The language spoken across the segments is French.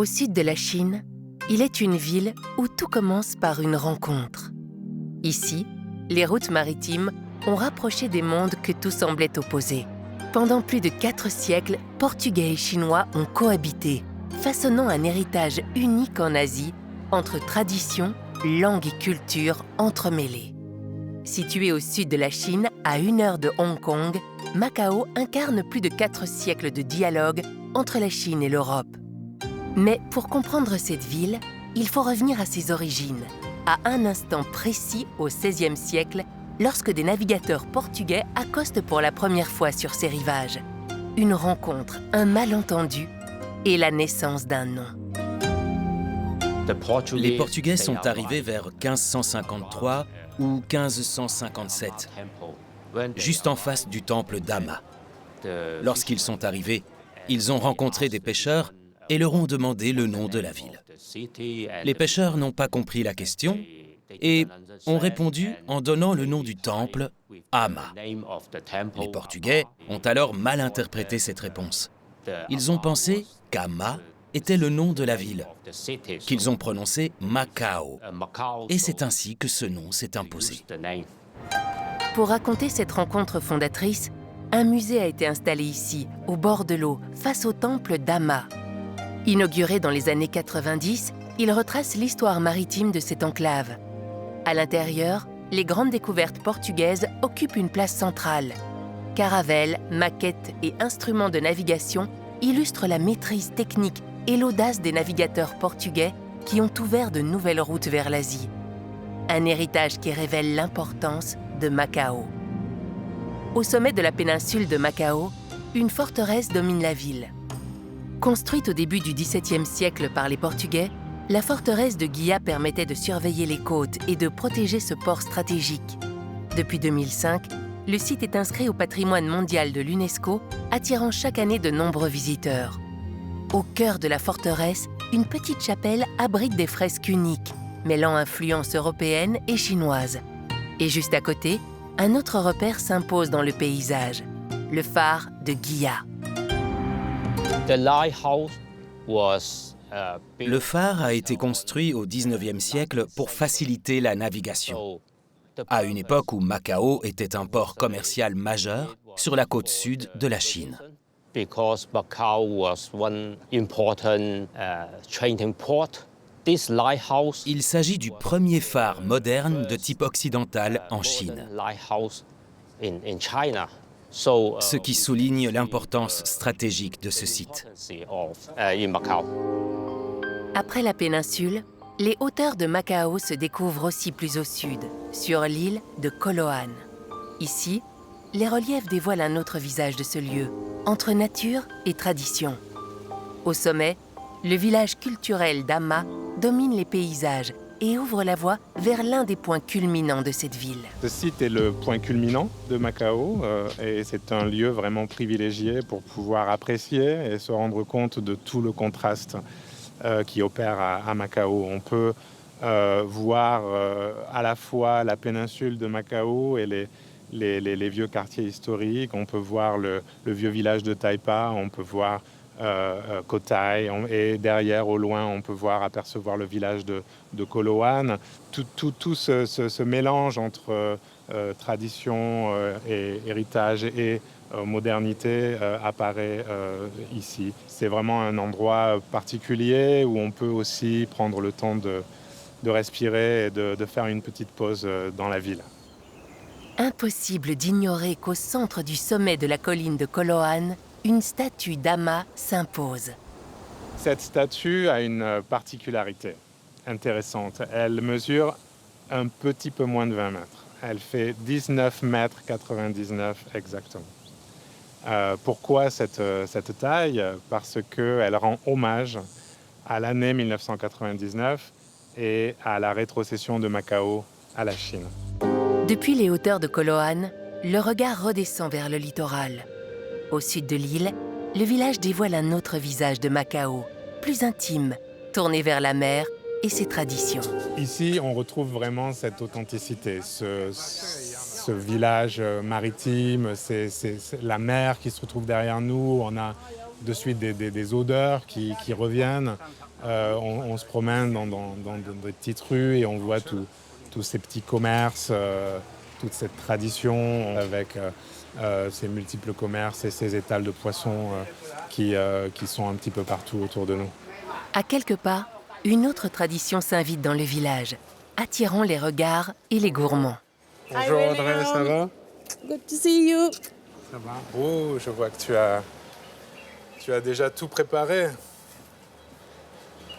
Au sud de la Chine, il est une ville où tout commence par une rencontre. Ici, les routes maritimes ont rapproché des mondes que tout semblait opposés. Pendant plus de 4 siècles, Portugais et Chinois ont cohabité, façonnant un héritage unique en Asie entre traditions, langues et cultures entremêlées. Situé au sud de la Chine, à 1 heure de Hong Kong, Macao incarne plus de 4 siècles de dialogue entre la Chine et l'Europe. Mais pour comprendre cette ville, il faut revenir à ses origines, à un instant précis au XVIe siècle, lorsque des navigateurs portugais accostent pour la première fois sur ses rivages. Une rencontre, un malentendu et la naissance d'un nom. Les Portugais sont arrivés vers 1553 ou 1557, juste en face du temple d'Ama. Lorsqu'ils sont arrivés, ils ont rencontré des pêcheurs et leur ont demandé le nom de la ville. Les pêcheurs n'ont pas compris la question et ont répondu en donnant le nom du temple, Ama. Les Portugais ont alors mal interprété cette réponse. Ils ont pensé qu'Ama était le nom de la ville, qu'ils ont prononcé Macao. Et c'est ainsi que ce nom s'est imposé. Pour raconter cette rencontre fondatrice, un musée a été installé ici, au bord de l'eau, face au temple d'Ama. Inauguré dans les années 90, il retrace l'histoire maritime de cette enclave. À l'intérieur, les grandes découvertes portugaises occupent une place centrale. Caravelles, maquettes et instruments de navigation illustrent la maîtrise technique et l'audace des navigateurs portugais qui ont ouvert de nouvelles routes vers l'Asie. Un héritage qui révèle l'importance de Macao. Au sommet de la péninsule de Macao, une forteresse domine la ville. Construite au début du XVIIe siècle par les Portugais, la forteresse de Guia permettait de surveiller les côtes et de protéger ce port stratégique. Depuis 2005, le site est inscrit au patrimoine mondial de l'UNESCO, attirant chaque année de nombreux visiteurs. Au cœur de la forteresse, une petite chapelle abrite des fresques uniques, mêlant influences européennes et chinoises. Et juste à côté, un autre repère s'impose dans le paysage, le phare de Guia. Le phare a été construit au XIXe siècle pour faciliter la navigation, à une époque où Macao était un port commercial majeur sur la côte sud de la Chine. Il s'agit du premier phare moderne de type occidental en Chine, ce qui souligne l'importance stratégique de ce site. Après la péninsule, les hauteurs de Macao se découvrent aussi plus au sud, sur l'île de Coloane. Ici, les reliefs dévoilent un autre visage de ce lieu, entre nature et tradition. Au sommet, le village culturel d'Ama domine les paysages et ouvre la voie vers l'un des points culminants de cette ville. Ce site est le point culminant de Macao et c'est un lieu vraiment privilégié pour pouvoir apprécier et se rendre compte de tout le contraste qui opère à Macao. On peut voir à la fois la péninsule de Macao et les vieux quartiers historiques. On peut voir le vieux village de Taipa, on peut voir Cotai, et derrière, au loin, on peut apercevoir le village de Coloane. Tout ce mélange entre tradition et héritage et modernité apparaît ici. C'est vraiment un endroit particulier où on peut aussi prendre le temps de respirer et de faire une petite pause dans la ville. Impossible d'ignorer qu'au centre du sommet de la colline de Coloane, une statue d'Ama s'impose. Cette statue a une particularité intéressante. Elle mesure un petit peu moins de 20 mètres. Elle fait 19,99 mètres exactement. Pourquoi cette taille? Parce qu'elle rend hommage à l'année 1999 et à la rétrocession de Macao à la Chine. Depuis les hauteurs de Coloane, le regard redescend vers le littoral. Au sud de l'île, le village dévoile un autre visage de Macao, plus intime, tourné vers la mer et ses traditions. Ici, on retrouve vraiment cette authenticité, ce village maritime, c'est la mer qui se retrouve derrière nous. On a de suite des odeurs qui reviennent. On se promène dans des petites rues et on voit tous ces petits commerces, toute cette tradition avec ces multiples commerces et ces étals de poissons qui sont un petit peu partout autour de nous. À quelques pas, une autre tradition s'invite dans le village, attirant les regards et les gourmands. Bonjour Audrey, ça va? Good to see you. Ça va. Oh, je vois que tu as déjà tout préparé.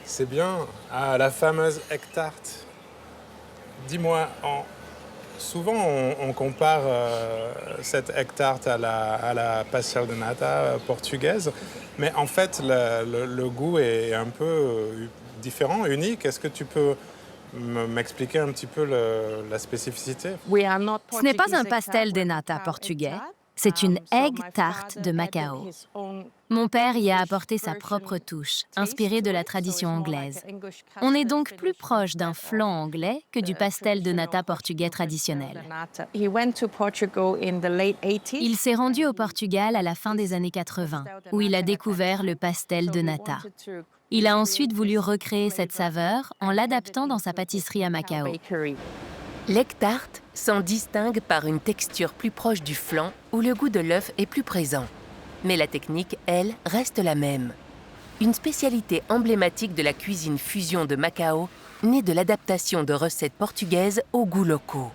C'est bien. Ah, la fameuse egg tart. Dis-moi, souvent on compare cette egg tart à la pastel de nata portugaise, mais en fait le goût est un peu différent, unique. Est-ce que tu peux m'expliquer un petit peu la spécificité? Ce n'est pas un pastel de nata portugais, c'est une egg tart de Macao. Mon père y a apporté sa propre touche, inspirée de la tradition anglaise. On est donc plus proche d'un flan anglais que du pastel de nata portugais traditionnel. Il s'est rendu au Portugal à la fin des années 80, où il a découvert le pastel de nata. Il a ensuite voulu recréer cette saveur en l'adaptant dans sa pâtisserie à Macao. L'egg tart s'en distingue par une texture plus proche du flan où le goût de l'œuf est plus présent. Mais la technique, elle, reste la même. Une spécialité emblématique de la cuisine fusion de Macao, née de l'adaptation de recettes portugaises aux goûts locaux.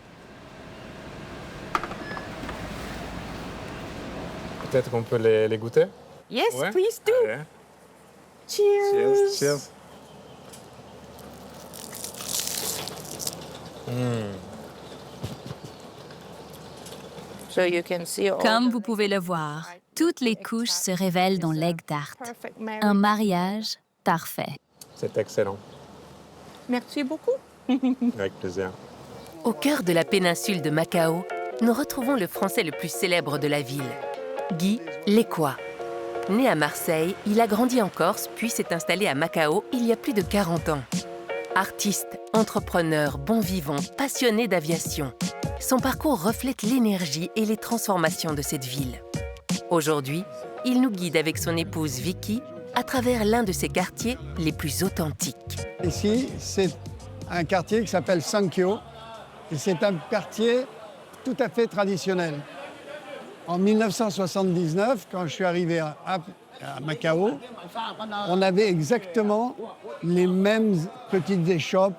Peut-être qu'on peut les goûter? Yes, Ouais. please do. Allez. Cheers. Cheers. So you can see all Comme the vous pouvez le voir, toutes les couches se révèlent dans l'egg tart. perfect Un marriage. mariage parfait. C'est excellent. Merci beaucoup. Avec plaisir. Au cœur de la péninsule de Macao, nous retrouvons le Français le plus célèbre de la ville, Guy Lécois. Né à Marseille, il a grandi en Corse puis s'est installé à Macao il y a plus de 40 ans. Artiste, entrepreneur, bon vivant, passionné d'aviation, son parcours reflète l'énergie et les transformations de cette ville. Aujourd'hui, il nous guide avec son épouse Vicky à travers l'un de ses quartiers les plus authentiques. Ici, c'est un quartier qui s'appelle Sankyo et c'est un quartier tout à fait traditionnel. En 1979, quand je suis arrivé à Macao, on avait exactement les mêmes petites échoppes,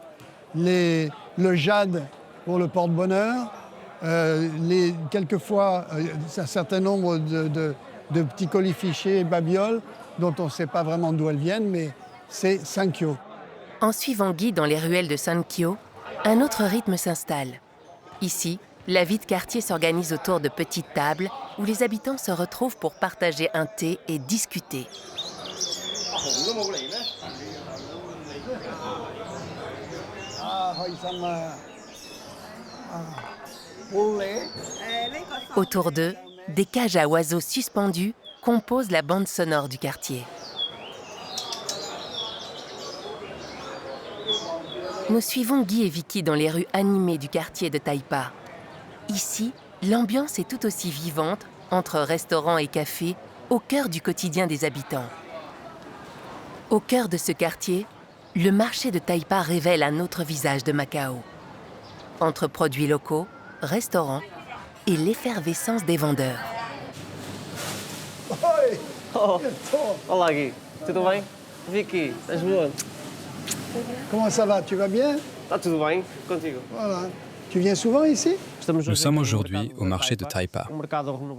le jade pour le porte-bonheur, quelquefois un certain nombre de petits colifichets et babioles dont on ne sait pas vraiment d'où elles viennent, mais c'est Sankyo. En suivant Guy dans les ruelles de Sankyo, un autre rythme s'installe. Ici, la vie de quartier s'organise autour de petites tables où les habitants se retrouvent pour partager un thé et discuter. Autour d'eux, des cages à oiseaux suspendus composent la bande sonore du quartier. Nous suivons Guy et Vicky dans les rues animées du quartier de Taipa. Ici, l'ambiance est tout aussi vivante, entre restaurants et cafés, au cœur du quotidien des habitants. Au cœur de ce quartier, le marché de Taipa révèle un autre visage de Macao. Entre produits locaux, restaurants et l'effervescence des vendeurs. Oh, olá Gui, tudo bem? Vicky, estás boa? Comment ça va? Tu vas bien? Está tudo bem contigo? Voilà. Tu viens souvent ici? Nous sommes aujourd'hui au marché de Taipa,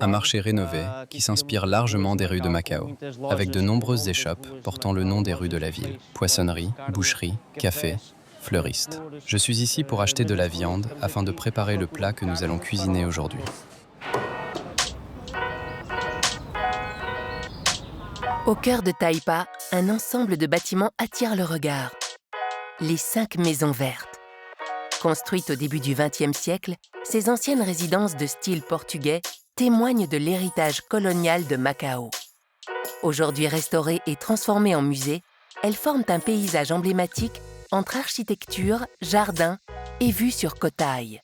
un marché rénové qui s'inspire largement des rues de Macao, avec de nombreuses échoppes portant le nom des rues de la ville, poissonnerie, boucherie, café, fleuriste. Je suis ici pour acheter de la viande afin de préparer le plat que nous allons cuisiner aujourd'hui. Au cœur de Taipa, un ensemble de bâtiments attire le regard. Les 5 maisons vertes. Construites au début du XXe siècle, ces anciennes résidences de style portugais témoignent de l'héritage colonial de Macao. Aujourd'hui restaurées et transformées en musée, elles forment un paysage emblématique entre architecture, jardin et vue sur Cotai.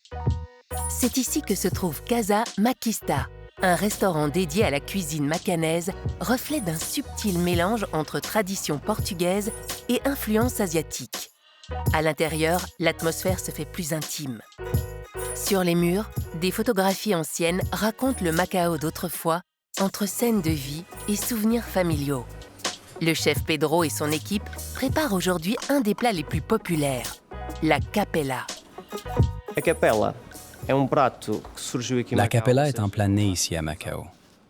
C'est ici que se trouve Casa Maquista, un restaurant dédié à la cuisine macanaise, reflet d'un subtil mélange entre tradition portugaise et influence asiatique. À l'intérieur, l'atmosphère se fait plus intime. Sur les murs, des photographies anciennes racontent le Macao d'autrefois, entre scènes de vie et souvenirs familiaux. Le chef Pedro et son équipe préparent aujourd'hui un des plats les plus populaires, la capella. La capella est un plat né ici à Macao.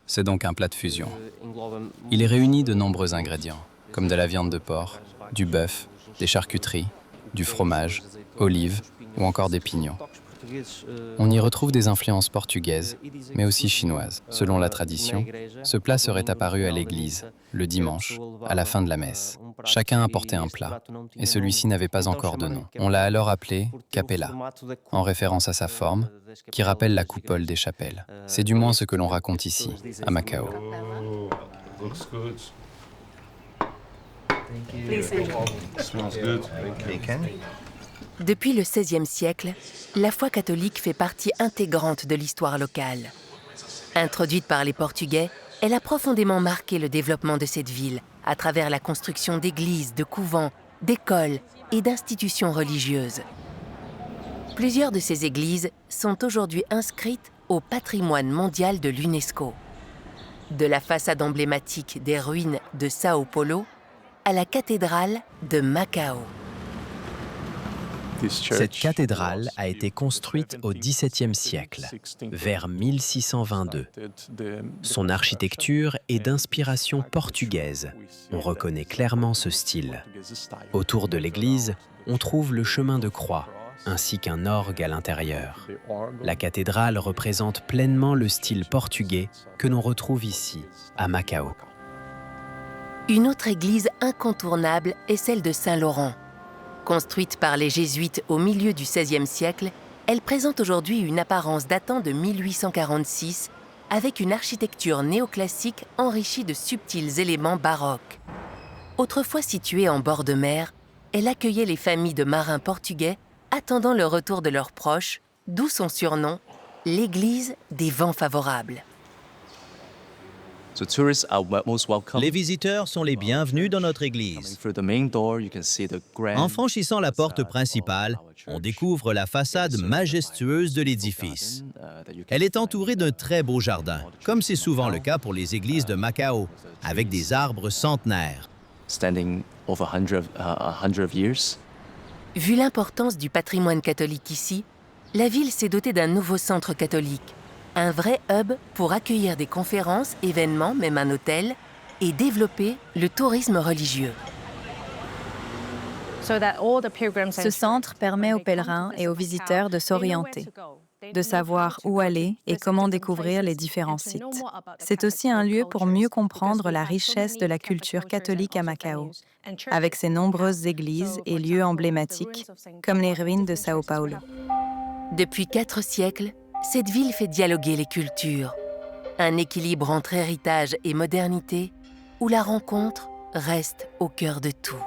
C'est donc un plat de fusion. Il est réuni de nombreux ingrédients, comme de la viande de porc, du bœuf, des charcuteries, du fromage, olives ou encore des pignons. On y retrouve des influences portugaises, mais aussi chinoises. Selon la tradition, ce plat serait apparu à l'église, le dimanche, à la fin de la messe. Chacun apportait un plat, et celui-ci n'avait pas encore de nom. On l'a alors appelé capella, en référence à sa forme, qui rappelle la coupole des chapelles. C'est du moins ce que l'on raconte ici, à Macao. Depuis le XVIe siècle, la foi catholique fait partie intégrante de l'histoire locale. Introduite par les Portugais, elle a profondément marqué le développement de cette ville à travers la construction d'églises, de couvents, d'écoles et d'institutions religieuses. Plusieurs de ces églises sont aujourd'hui inscrites au patrimoine mondial de l'UNESCO. De la façade emblématique des ruines de Sao Paulo à la cathédrale de Macao. Cette cathédrale a été construite au XVIIe siècle, vers 1622. Son architecture est d'inspiration portugaise. On reconnaît clairement ce style. Autour de l'église, on trouve le chemin de croix, ainsi qu'un orgue à l'intérieur. La cathédrale représente pleinement le style portugais que l'on retrouve ici, à Macao. Une autre église incontournable est celle de Saint-Laurent. Construite par les Jésuites au milieu du XVIe siècle, elle présente aujourd'hui une apparence datant de 1846 avec une architecture néoclassique enrichie de subtils éléments baroques. Autrefois située en bord de mer, elle accueillait les familles de marins portugais attendant le retour de leurs proches, d'où son surnom, l'église des vents favorables. Les visiteurs sont les bienvenus dans notre église. En franchissant la porte principale, on découvre la façade majestueuse de l'édifice. Elle est entourée d'un très beau jardin, comme c'est souvent le cas pour les églises de Macao, avec des arbres centenaires. Vu l'importance du patrimoine catholique ici, la ville s'est dotée d'un nouveau centre catholique. Un vrai hub pour accueillir des conférences, événements, même un hôtel, et développer le tourisme religieux. Ce centre permet aux pèlerins et aux visiteurs de s'orienter, de savoir où aller et comment découvrir les différents sites. C'est aussi un lieu pour mieux comprendre la richesse de la culture catholique à Macao, avec ses nombreuses églises et lieux emblématiques, comme les ruines de Sao Paulo. Depuis 4 siècles, cette ville fait dialoguer les cultures. Un équilibre entre héritage et modernité, où la rencontre reste au cœur de tout.